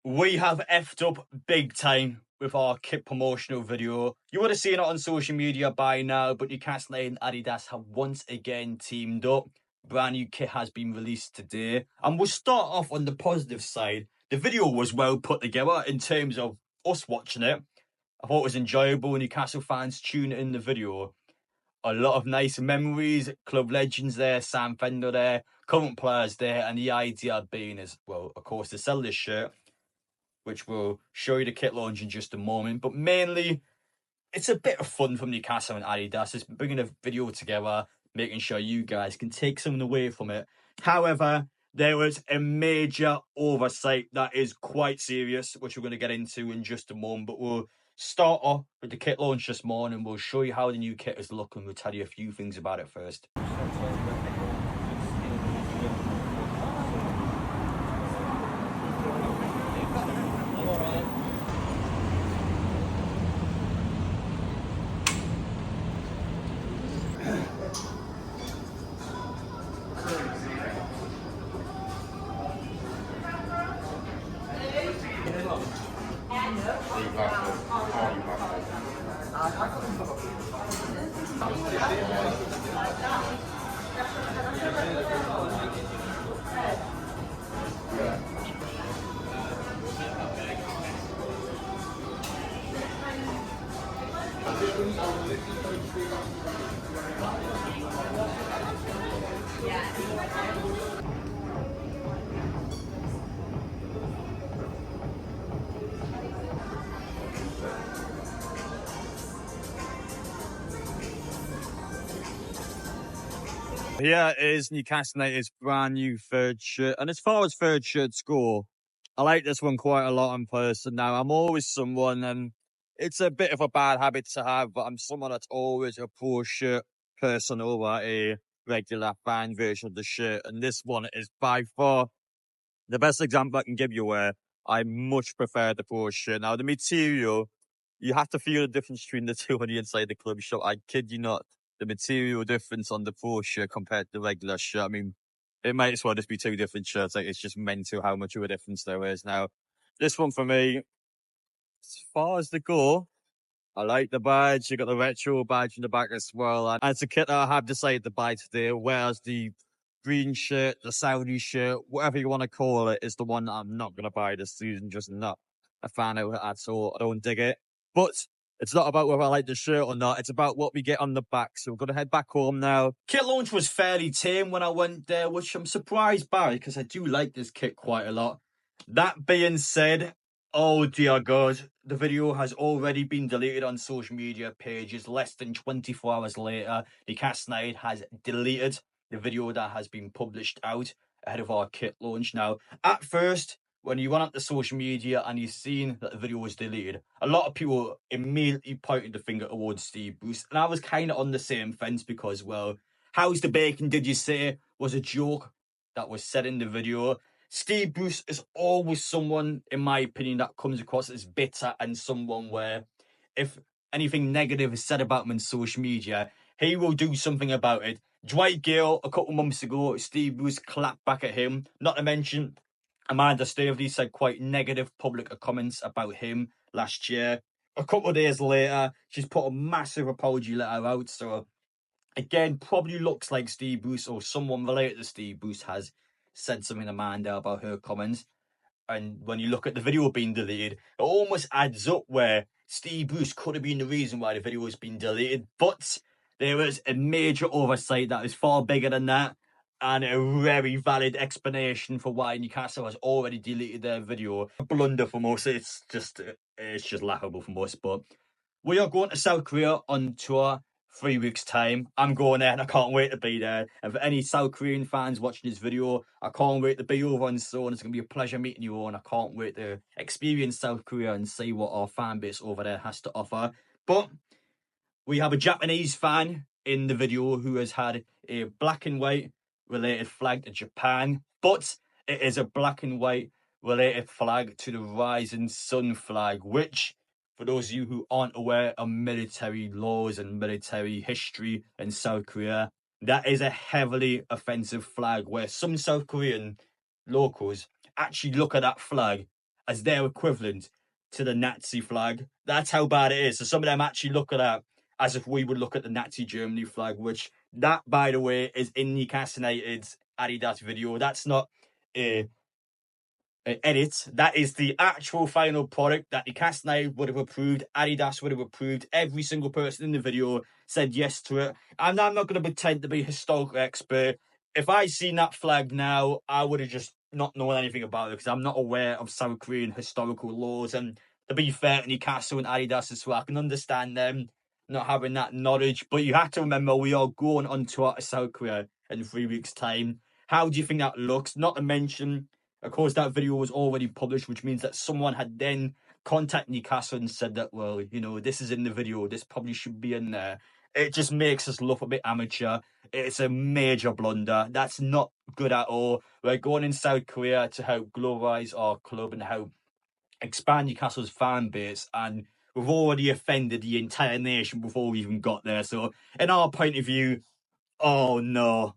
We have effed up big time with our kit promotional video. You would have seen it on social media by now, but Newcastle United and Adidas have once again teamed up. Brand new kit has been released today. And we'll start off on the positive side. The video was well put together in terms of us watching it. I thought it was enjoyable. Newcastle fans tuning in the video. A lot of nice memories, club legends there, Sam Fender there, current players there, and the idea being is, well, of course, to sell this shirt, which we'll show you the kit launch in just a moment. But mainly, it's a bit of fun from Newcastle and Adidas. It's bringing a video together, making sure you guys can take something away from it. However, there was a major oversight that is quite serious, which we're going to get into in just a moment. But we'll start off with the kit launch this morning. We'll show you how the new kit is looking. We'll tell you a few things about it first. Here is Newcastle United's brand new third shirt. And as far as third shirts go, I like this one quite a lot in person. Now, I'm always someone, and it's a bit of a bad habit to have, but I'm someone that's always a pro shirt person over a regular fan version of the shirt. And this one is by far the best example I can give you where I much prefer the pro shirt. Now, the material, you have to feel the difference between the two when you're inside the club shop. I kid you not. The material difference on the pro shirt compared to the regular shirt. I mean, it might as well just be two different shirts. Like, it's just mental how much of a difference there is. Now, this one for me, as far as the go, I like the badge. You got the retro badge in the back as well. And it's a kit that I have decided to buy today, whereas the green shirt, the Saudi shirt, whatever you want to call it, is the one that I'm not going to buy this season. Just not a fan of it at all. I don't dig it. But it's not about whether I like the shirt or not. It's about what we get on the back. So we're going to head back home now. Kit launch was fairly tame when I went there, which I'm surprised by because I do like this kit quite a lot. That being said, oh dear God, the video has already been deleted on social media pages. Less than 24 hours later, Newcastle United has deleted the video that has been published out ahead of our kit launch. Now, at first, when you went onto social media and you seen that the video was deleted, a lot of people immediately pointed the finger towards Steve Bruce. And I was kind of on the same fence because, well, how's the bacon did you say was a joke that was said in the video. Steve Bruce is always someone, in my opinion, that comes across as bitter and someone where if anything negative is said about him on social media, he will do something about it. Dwight Gale, a couple months ago, Steve Bruce clapped back at him. Not to mention, Amanda Staveley said quite negative public comments about him last year. A couple of days later, she's put a massive apology letter out. So, again, probably looks like Steve Bruce or someone related to Steve Bruce has said something to Amanda about her comments. And when you look at the video being deleted, it almost adds up where Steve Bruce could have been the reason why the video has been deleted. But there was a major oversight that is far bigger than that, and a very valid explanation for why Newcastle has already deleted their video. A blunder from us. It's just laughable from us. But we are going to South Korea on tour 3 weeks' time. I'm going there and I can't wait to be there. And for any South Korean fans watching this video, I can't wait to be over on Seoul. It's going to be a pleasure meeting you all, and I can't wait to experience South Korea and see what our fan base over there has to offer. But we have a Japanese fan in the video who has had a black and white related flag to Japan, but it is a black and white related flag to the Rising Sun flag, which, for those of you who aren't aware of military laws and military history in South Korea, that is a heavily offensive flag where some South Korean locals actually look at that flag as their equivalent to the Nazi flag. That's how bad it is. So some of them actually look at that as if we would look at the Nazi Germany flag, which that, by the way, is in Newcastle United's Adidas video. That's not a edit. That is the actual final product that Newcastle United would have approved. Adidas would have approved. Every single person in the video said yes to it. And I'm not going to pretend to be a historical expert. If I seen that flag now, I would have just not known anything about it because I'm not aware of South Korean historical laws. And to be fair to Newcastle and Adidas as well, I can understand them not having that knowledge. But you have to remember, we are going on tour to South Korea in 3 weeks' time. How do you think that looks? Not to mention, of course, that video was already published, which means that someone had then contacted Newcastle and said that, well, you know, this is in the video. This probably should be in there. It just makes us look a bit amateur. It's a major blunder. That's not good at all. We're going in South Korea to help globalize our club and help expand Newcastle's fan base. And we've already offended the entire nation before we even got there. So, in our point of view, oh no,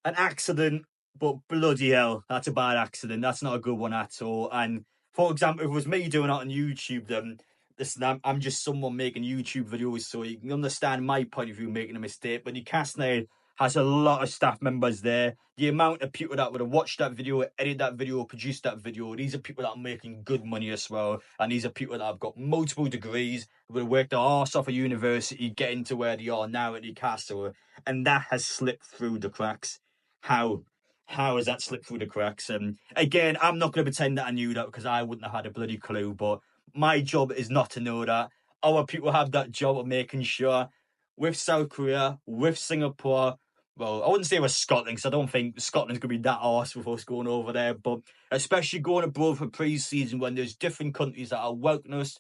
an accident, but bloody hell, that's a bad accident. That's not a good one at all. And for example, if it was me doing it on YouTube, then listen, I'm just someone making YouTube videos, so you can understand my point of view making a mistake. But Newcastle United has a lot of staff members there. The amount of people that would have watched that video, edited that video, produced that video, these are people that are making good money as well. And these are people that have got multiple degrees, would have worked their arse off at university, getting to where they are now at Newcastle. And that has slipped through the cracks. How has that slipped through the cracks? Again, I'm not going to pretend that I knew that because I wouldn't have had a bloody clue. But my job is not to know that. Our people have that job of making sure with South Korea, with Singapore. Well, I wouldn't say with Scotland because I don't think Scotland's going to be that arse with us going over there. But especially going abroad for pre-season when there's different countries that are welcoming us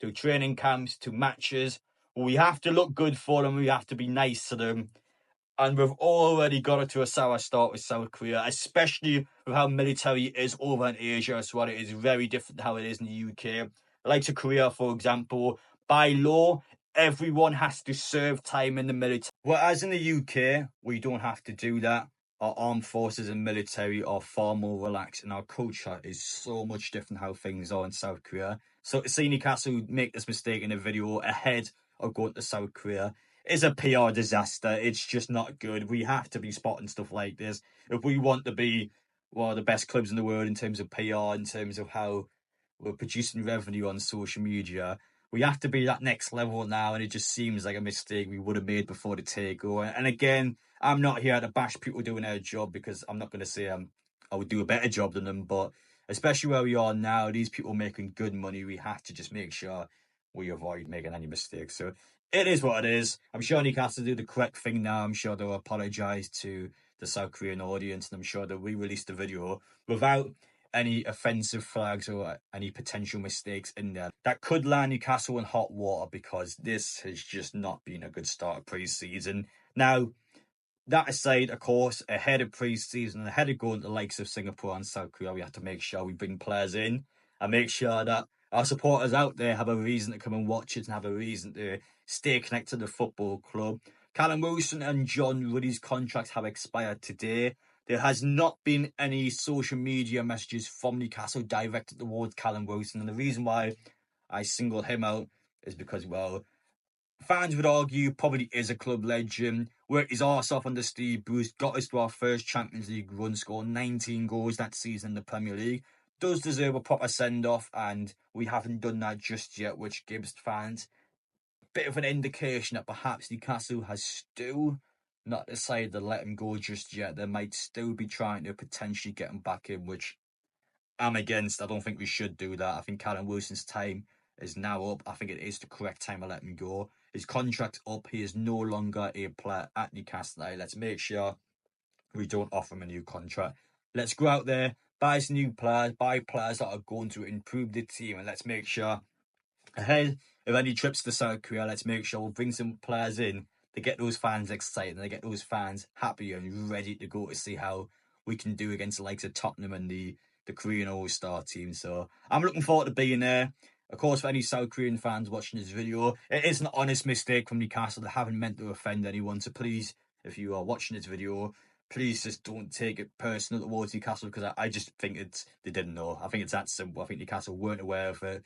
to training camps, to matches. We have to look good for them. We have to be nice to them. And we've already got it to a sour start with South Korea, especially with how military it is over in Asia as well. It is very different to how it is in the UK. Like to Korea, for example, by law, everyone has to serve time in the military. Whereas in the UK, we don't have to do that. Our armed forces and military are far more relaxed, and our culture is so much different how things are in South Korea. So to see Newcastle make this mistake in a video ahead of going to South Korea is a PR disaster. It's just not good. We have to be spotting stuff like this if we want to be one of the best clubs in the world in terms of PR, in terms of how we're producing revenue on social media. We have to be that next level now, and it just seems like a mistake we would have made before the takeover. And again, I'm not here to bash people doing their job because I'm not going to say I would do a better job than them, but especially where we are now, these people making good money, we have to just make sure we avoid making any mistakes. So it is what it is. I'm sure Newcastle do the correct thing now. I'm sure they'll apologise to the South Korean audience, and I'm sure they'll re-release the video without any offensive flags or any potential mistakes in there that could land Newcastle in hot water, because this has just not been a good start of pre-season. Now, that aside, of course, ahead of pre-season, ahead of going to the likes of Singapore and South Korea, we have to make sure we bring players in and make sure that our supporters out there have a reason to come and watch it and have a reason to stay connected to the football club. Callum Wilson and John Ruddy's contracts have expired today. There has not been any social media messages from Newcastle directed towards Callum Wilson. And the reason why I single him out is because, well, fans would argue probably is a club legend, worked his arse off under Steve Bruce, got us to our first Champions League run, scored 19 goals that season in the Premier League. Does deserve a proper send-off, and we haven't done that just yet, which gives fans a bit of an indication that perhaps Newcastle has still not decided to let him go just yet. They might still be trying to potentially get him back in, which I'm against. I don't think we should do that. I think Callum Wilson's time is now up. I think it is the correct time to let him go. His contract's up. He is no longer a player at Newcastle United. Let's make sure we don't offer him a new contract. Let's go out there, buy some new players, buy players that are going to improve the team, and let's make sure ahead of any trips to South Korea, let's make sure we'll bring some players in to get those fans excited and to get those fans happy and ready to go to see how we can do against the likes of Tottenham and the Korean All-Star team. So I'm looking forward to being there. Of course, for any South Korean fans watching this video, it is an honest mistake from Newcastle. They haven't meant to offend anyone. So please, if you are watching this video, please just don't take it personal towards Newcastle, because I just think they didn't know. I think it's that simple. I think Newcastle weren't aware of it.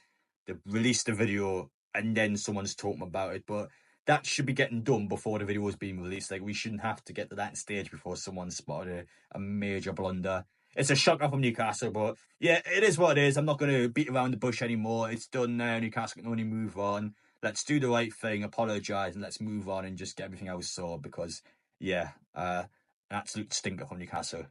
They released the video and then someone's talking about it, but that should be getting done before the video was being released. Like, we shouldn't have to get to that stage before someone spotted a major blunder. It's a shocker from Newcastle, but yeah, it is what it is. I'm not going to beat around the bush anymore. It's done now. Newcastle can only move on. Let's do the right thing, apologise, and let's move on and just get everything else sorted, because, yeah, an absolute stinker from Newcastle.